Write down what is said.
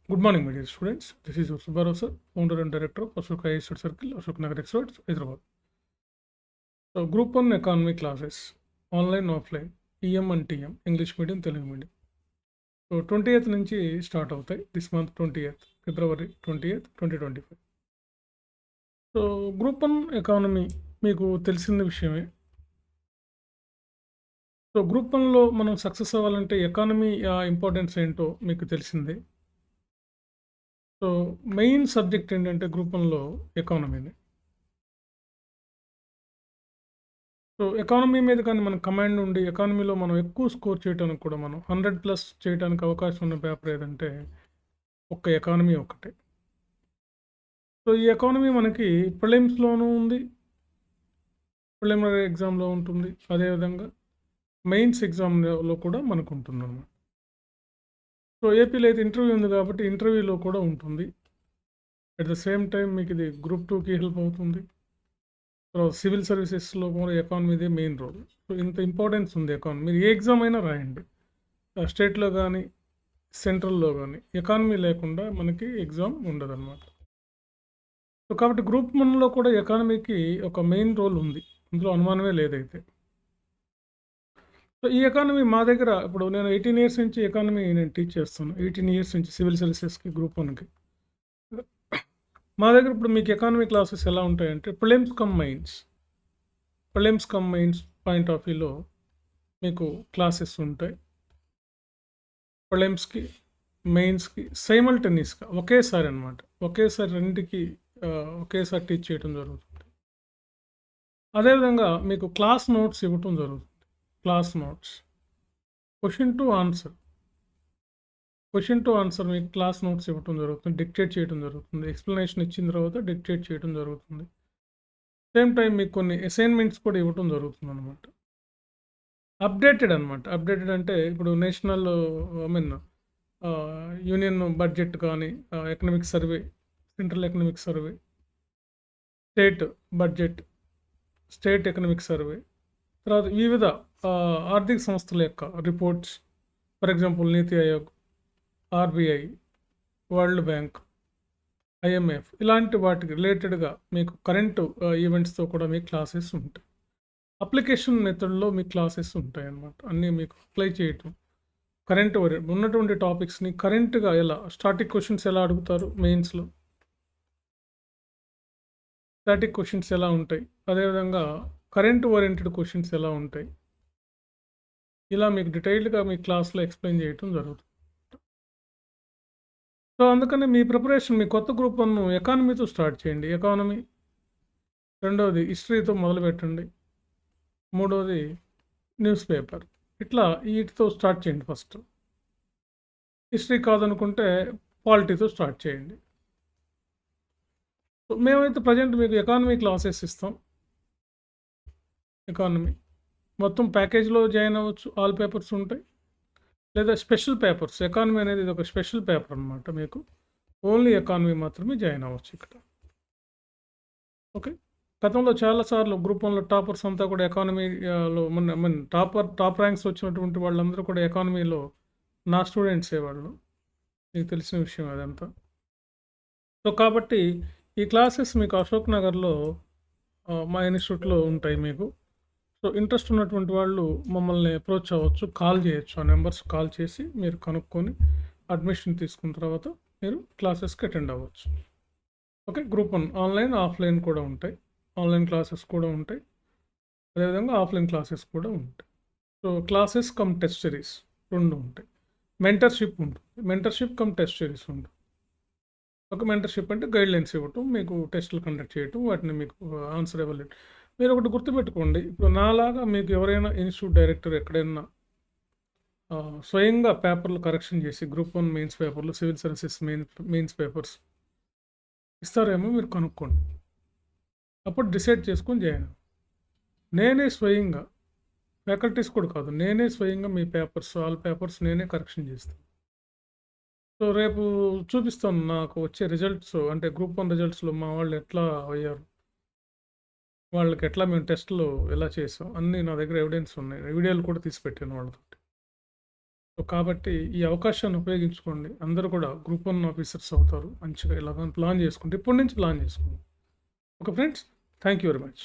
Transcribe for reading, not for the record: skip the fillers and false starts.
Good morning, my dear students. This is your Subbarao sir, founder and director of Ashok High Institute Circle, Ashok Nagar Experts, Hyderabad. So, Group 1 Economy classes, online, offline, EM and TM, English medium, Telugu medium. So, 20th నుంచి start అవుతాయి. This month 20th, February 20th, 2025. So, group 1 economy మీకు తెలిసిన విషయమే. So, group 1లో మనం success అవ్వాలంటే economy importance ఏంటో మీకు తెలిసిందే. సో, మెయిన్ సబ్జెక్ట్ ఏంటంటే గ్రూప్ 1లో ఎకానమీనే. సో, ఎకానమీ మీద కానీ మనకు కమాండ్ ఉండి, ఎకానమీలో మనం ఎక్కువ స్కోర్ చేయడానికి కూడా మనం 100+ చేయడానికి అవకాశం ఉన్న పేపర్ ఏదంటే ఒక్క ఎకానమీ ఒక్కటే. సో, ఈ ఎకానమీ మనకి ప్రిలిమ్స్‌లోనూ ఉంది. ప్రిలిమినరీ ఎగ్జామ్‌లో ఉంటుంది. అదేవిధంగా మెయిన్స్ ఎగ్జామ్‌లో కూడా మనకుంటుందనమాట. సో, ఏపీలో అయితే ఇంటర్వ్యూ ఉంది కాబట్టి ఇంటర్వ్యూలో కూడా ఉంటుంది. అట్ ద సేమ్ టైమ్ మీకు ఇది గ్రూప్ 2కి హెల్ప్ అవుతుంది. తర్వాత సివిల్ సర్వీసెస్లో కూడా ఎకానమీదే మెయిన్ రోల్. సో, ఇంత ఇంపార్టెన్స్ ఉంది ఎకానమీ. మీరు ఏ ఎగ్జామ్ అయినా రాయండి. స్టేట్‌లో కానీ, సెంట్రల్‌లో కానీ ఎకానమీ లేకుండా మనకి ఎగ్జామ్ ఉండదనమాట. సో, కాబట్టి గ్రూప్ 1లో కూడా ఎకానమీకి ఒక మెయిన్ రోల్ ఉంది. అందులో అనుమానమే లేదైతే. సో, ఈ ఎకానమీ మా దగ్గర ఇప్పుడు నేను 18 ఇయర్స్ నుంచి ఎకానమీ నేను టీచ్ చేస్తాను. 18 ఇయర్స్ నుంచి సివిల్ సర్వీసెస్‌కి, గ్రూప్ 1కి. మా దగ్గర ఇప్పుడు మీకు ఎకానమీ క్లాసెస్ ఎలా ఉంటాయంటే prelims come mains. Prelims come mains point of వ్యూలో మీకు క్లాసెస్ ఉంటాయి. ప్రిలిమ్స్‌కి, మెయిన్స్‌కి సైమల్టేనియస్‌గా ఒకేసారి అనమాట. ఒకేసారి రెండిటికి ఒకేసారి టీచ్ చేయడం జరుగుతుంది. అదేవిధంగా మీకు క్లాస్ నోట్స్ ఇవ్వటం జరుగుతుంది. Class notes. Question to answer మీకు క్లాస్ నోట్స్ ఇవ్వటం జరుగుతుంది. డిక్టేట్ చేయడం జరుగుతుంది. ఎక్స్ప్లెనేషన్ ఇచ్చిన తర్వాత డిక్టేట్ చేయడం జరుగుతుంది. సేమ్ టైం మీకు కొన్ని అసైన్మెంట్స్ కూడా ఇవ్వటం జరుగుతుంది అనమాట. అప్డేటెడ్ అనమాట. అప్డేటెడ్ అంటే ఇప్పుడు నేషనల్ యూనియన్ బడ్జెట్ కానీ, economic survey, central economic survey, state budget, state economic survey, తర్వాత వివిధ ఆర్థిక సంస్థల యొక్క reports, for example NITI Aayog, RBI, world bank, IMF, ఇలాంటి వాటికి రిలేటెడ్గా మీకు కరెంటు ఈవెంట్స్తో కూడా మీకు క్లాసెస్ ఉంటాయి. అప్లికేషన్ మెథడ్లో మీకు క్లాసెస్ ఉంటాయి అన్నమాట. అన్నీ మీకు అప్లై చేయటం, కరెంట్ ఉన్నటువంటి టాపిక్స్ని కరెంట్గా ఎలా, స్టాటిక్ క్వశ్చన్స్ ఎలా అడుగుతారు మెయిన్స్లో, స్టాటిక్ క్వశ్చన్స్ ఎలా ఉంటాయి, అదేవిధంగా కరెంట్ ఓరియంటెడ్ క్వశ్చన్స్ ఎలా ఉంటాయి, ఇలా మీకు డీటెయిల్డ్గా మీ క్లాస్లో ఎక్స్ప్లెయిన్ చేయటం జరుగుతుంది. సో, అందుకని మీ ప్రిపరేషన్ మీ కొత్త గ్రూప్ 1 ఎకానమీతో స్టార్ట్ చేయండి. ఎకానమీ, రెండవది హిస్టరీతో మొదలుపెట్టండి, మూడవది న్యూస్ పేపర్, ఇట్లా వీటితో స్టార్ట్ చేయండి. ఫస్ట్ హిస్టరీ కాదనుకుంటే పాలిటీతో స్టార్ట్ చేయండి. సో, మేమైతే ప్రజెంట్ మీకు ఎకానమీ క్లాసెస్ ఇస్తాం. ఎకానమీ మొత్తం ప్యాకేజ్లో జాయిన్ అవ్వచ్చు. ఆల్ పేపర్స్ ఉంటాయి. లేదా స్పెషల్ పేపర్స్, ఎకానమీ అనేది ఇది ఒక స్పెషల్ పేపర్ అనమాట. మీకు ఓన్లీ ఎకానమీ మాత్రమే జాయిన్ అవ్వచ్చు ఇక్కడ. ఓకే. గతంలో చాలాసార్లు గ్రూప్ 1లో టాపర్స్ అంతా కూడా ఎకానమీలో టాప్ ర్యాంక్స్ వచ్చినటువంటి వాళ్ళందరూ కూడా ఎకానమీలో నా స్టూడెంట్సే వాళ్ళు. మీకు తెలిసిన విషయం అదంతా. సో, కాబట్టి ఈ క్లాసెస్ మీకు అశోక్ నగర్లో మా ఇన్స్టిట్యూట్లో ఉంటాయి మీకు. సో, ఇంట్రెస్ట్ ఉన్నటువంటి వాళ్ళు మమ్మల్ని అప్రోచ్ అవ్వచ్చు, కాల్ చేయొచ్చు. ఆ నెంబర్స్ కాల్ చేసి మీరు కనుక్కొని అడ్మిషన్ తీసుకున్న తర్వాత మీరు క్లాసెస్కి అటెండ్ అవ్వచ్చు. ఓకే. గ్రూప్ 1 ఆన్లైన్, ఆఫ్లైన్ కూడా ఉంటాయి. ఆన్లైన్ క్లాసెస్ కూడా ఉంటాయి. అదేవిధంగా ఆఫ్లైన్ క్లాసెస్ కూడా ఉంటాయి. So, classes come test series 2 ఉంటాయి. మెంటర్షిప్ ఉంటుంది. మెంటర్షిప్ కమ్ టెస్ట్ సిరీస్ ఉంటుంది. ఒక మెంటర్షిప్ అంటే గైడ్లైన్స్ ఇవ్వటం, మీకు టెస్టులు కండక్ట్ చేయటం, వాటిని మీకు ఆన్సర్ ఇవ్వలేదు. మీరు ఒకటి గుర్తుపెట్టుకోండి, ఇప్పుడు నాలాగా మీకు ఎవరైనా ఇన్స్టిట్యూట్ డైరెక్టర్ ఎక్కడైనా స్వయంగా పేపర్లు కరెక్షన్ చేసి గ్రూప్ 1 మెయిన్స్ పేపర్లు, సివిల్ సర్వీసెస్ మెయిన్స్ పేపర్స్ ఇస్తారేమో మీరు కనుక్కోండి. అప్పుడు డిసైడ్ చేసుకొని జాయిన్. నేనే స్వయంగా, ఫ్యాకల్టీస్ కూడా కాదు, నేనే స్వయంగా మీ పేపర్స్, ఆల్ పేపర్స్ నేనే కరెక్షన్ చేస్తాను. సో, రేపు చూపిస్తాను నాకు వచ్చే రిజల్ట్స్, అంటే గ్రూప్ 1 రిజల్ట్స్లో మా వాళ్ళు ఎట్లా అయ్యారు, వాళ్ళకి ఎట్లా మేము టెస్టులు ఎలా చేసాం, అన్నీ నా దగ్గర ఎవిడెన్స్ ఉన్నాయి. వీడియోలు కూడా తీసి పెట్టాను వాళ్ళతో. సో కాబట్టి ఈ అవకాశాన్ని ఉపయోగించుకోండి. అందరూ కూడా గ్రూప్ 1 ఆఫీసర్స్ అవుతారు. మంచిగా ఇలాగ ప్లాన్ చేసుకుంటే ఇప్పటి నుంచి ప్లాన్ చేసుకోండి. Okay friends. Thank you very much.